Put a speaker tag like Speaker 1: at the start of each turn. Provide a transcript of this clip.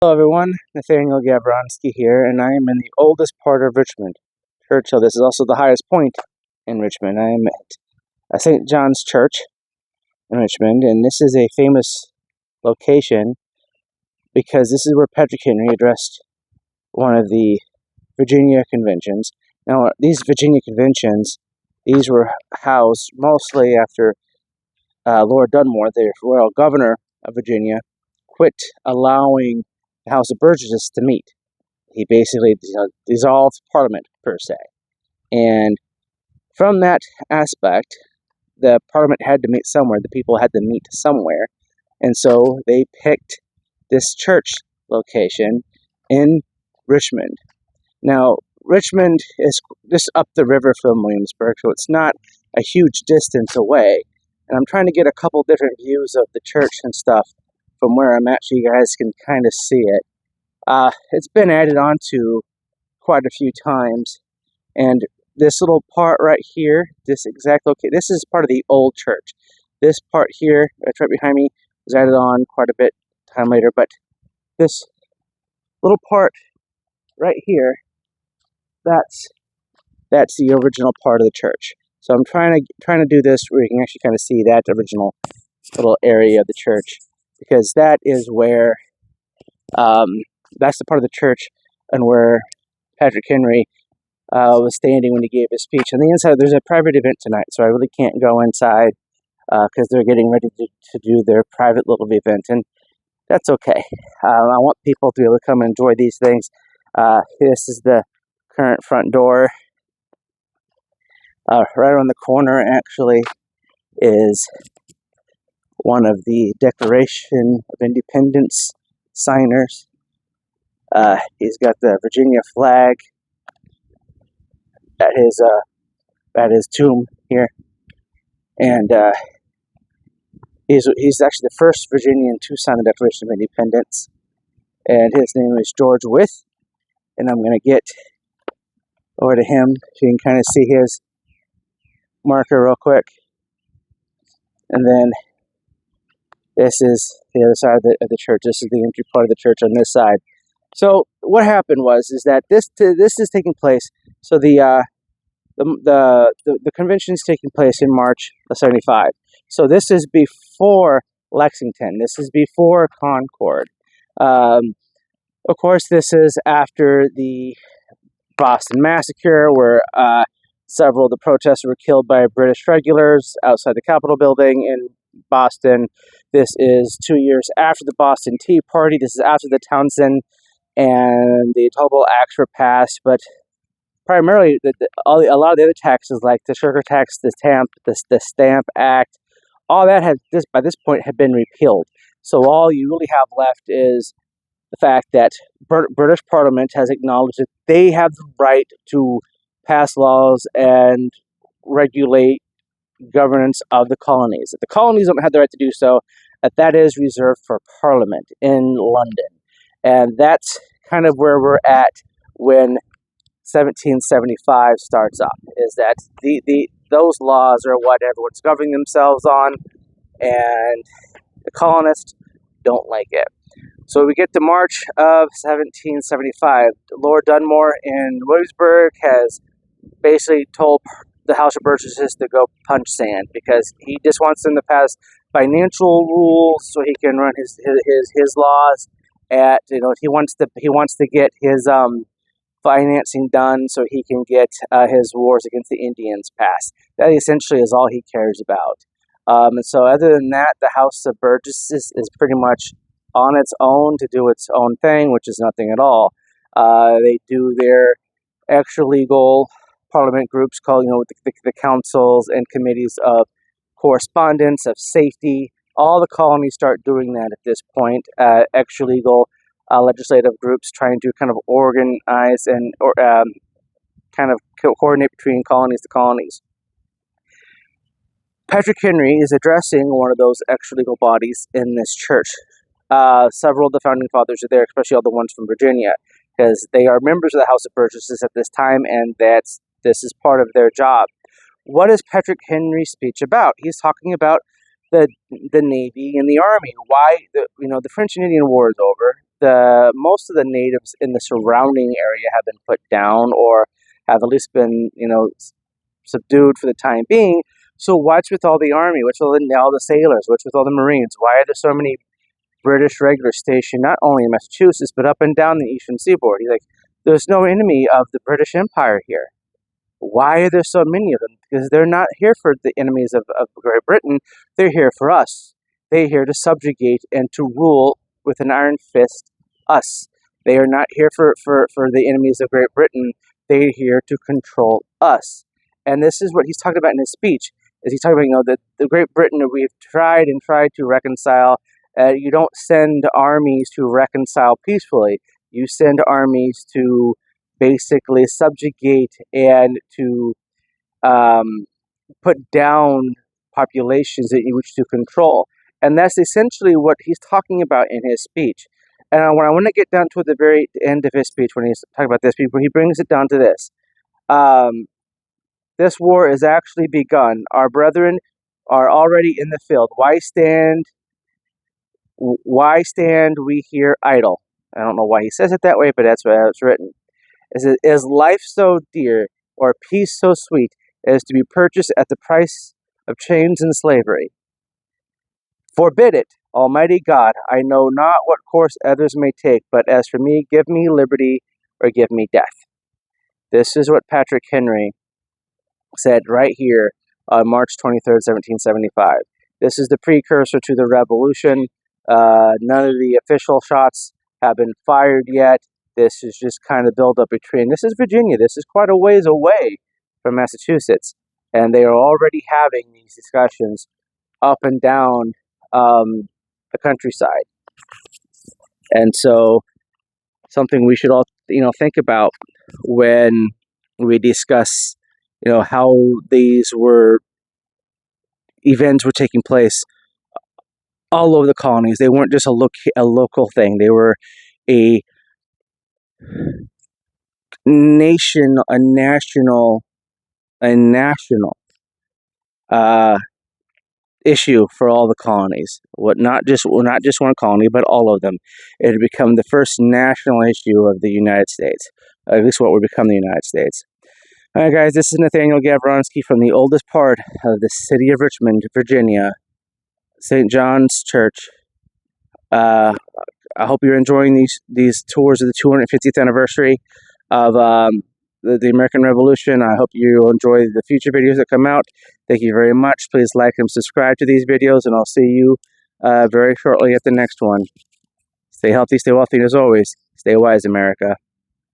Speaker 1: Hello everyone, Nathaniel Gabronsky here, and I am in the oldest part of Richmond, Churchill. This is also the highest point in Richmond. I am at St. John's Church in Richmond, and this is a famous location because this is where Patrick Henry addressed one of the Virginia conventions. Now, these Virginia conventions, these were housed mostly after Lord Dunmore, the royal governor of Virginia, quit allowing the House of Burgesses to meet. He basically dissolved Parliament, per se. And from that aspect, the Parliament had to meet somewhere. The people had to meet somewhere. And so they picked this church location in Richmond. Now, Richmond is just up the river from Williamsburg, so it's not a huge distance away. And I'm trying to get a couple different views of the church and stuff from where I'm at so you guys can kind of see it. It's been added on to quite a few times, and this little part right here, this exact location, this is part of the old church. This part here, that's right behind me, was added on quite a bit time later, but this little part right here, that's the original part of the church. So I'm trying to do this where you can actually kind of see that original little area of the church, because that is where that's the part of the church and where Patrick Henry was standing when he gave his speech. On the inside, there's a private event tonight, so I really can't go inside because they're getting ready to do their private little event, and that's okay. I want people to be able to come and enjoy these things. This is the current front door. Right on the corner, actually, is one of the Declaration of Independence signers. He's got the Virginia flag at his tomb here, and he's actually the first Virginian to sign the Declaration of Independence, and his name is George Wythe. And I'm going to get over to him so you can kind of see his marker real quick, and then this is the other side of the church. This is the entry part of the church on this side. So what happened is that this is taking place. So the convention is taking place in March of '75. So this is before Lexington. This is before Concord. Of course, this is after the Boston Massacre, where several of the protesters were killed by British regulars outside the Capitol building in Boston. This is 2 years after the Boston Tea Party. This is after the Townsend and the Etobicoke Acts were passed, but primarily a lot of the other taxes, like the sugar tax, the Stamp Act, all that by this point had been repealed. So all you really have left is the fact that British Parliament has acknowledged that they have the right to pass laws and regulate governance of the colonies. That the colonies don't have the right to do so, that is reserved for Parliament in London. And that's kind of where we're at when 1775 starts up, is that those laws are what everyone's governing themselves on, and the colonists don't like it. So we get to March of 1775. Lord Dunmore in Williamsburg has basically told the House of Burgesses to go punch sand, because he just wants them to pass financial rules so he can run his laws. He wants to get his financing done so he can get his wars against the Indians passed. That essentially is all he cares about. And so other than that, the House of Burgesses is pretty much on its own to do its own thing, which is nothing at all. They do their extra legal parliament groups called, the councils and committees of correspondence, of safety. All the colonies start doing that at this point. Extra legal legislative groups trying to kind of organize and kind of coordinate between colonies to colonies. Patrick Henry is addressing one of those extra legal bodies in this church. Several of the founding fathers are there, especially all the ones from Virginia, because they are members of the House of Burgesses at this time, and this is part of their job. What is Patrick Henry's speech about? He's talking about the Navy and the Army. Why the French and Indian War is over. most of the natives in the surrounding area have been put down or have at least been, subdued for the time being. So what's with all the army? What's with all the sailors? What's with all the Marines? Why are there so many British regulars stationed not only in Massachusetts but up and down the eastern seaboard? He's like, there's no enemy of the British Empire here. Why are there so many of them? Because they're not here for the enemies of Great Britain. They're here for us. They're here to subjugate and to rule with an iron fist us. They are not here for the enemies of Great Britain. They're here to control us. And this is what he's talking about in his speech. Is he's talking about, the Great Britain that we've tried to reconcile. You don't send armies to reconcile peacefully. You send armies to basically subjugate and to put down populations that you wish to control. And that's essentially what he's talking about in his speech. And when I want to get down to the very end of his speech, when he's talking about this, he brings it down to this. This war is actually begun. Our brethren are already in the field. Why stand we here idle? I don't know why he says it that way, but that's what it's written. Is life so dear, or peace so sweet, as to be purchased at the price of chains and slavery? Forbid it, Almighty God. I know not what course others may take, but as for me, give me liberty or give me death. This is what Patrick Henry said right here on March 23rd, 1775. This is the precursor to the revolution. None of the official shots have been fired yet. This is just kind of build up between. This is Virginia. This is quite a ways away from Massachusetts. And they are already having these discussions up and down the countryside. And so something we should all, think about when we discuss, how these events were taking place all over the colonies. They weren't just a local thing. They were a national issue for all the colonies. Not just one colony, but all of them. It had become the first national issue of the United States, at least what would become the United States. All right, guys, this is Nathaniel Gavronsky from the oldest part of the city of Richmond, Virginia, St. John's Church. I hope you're enjoying these tours of the 250th anniversary of the American Revolution. I hope you enjoy the future videos that come out. Thank you very much. Please like and subscribe to these videos, and I'll see you very shortly at the next one. Stay healthy, stay wealthy, and as always, stay wise, America.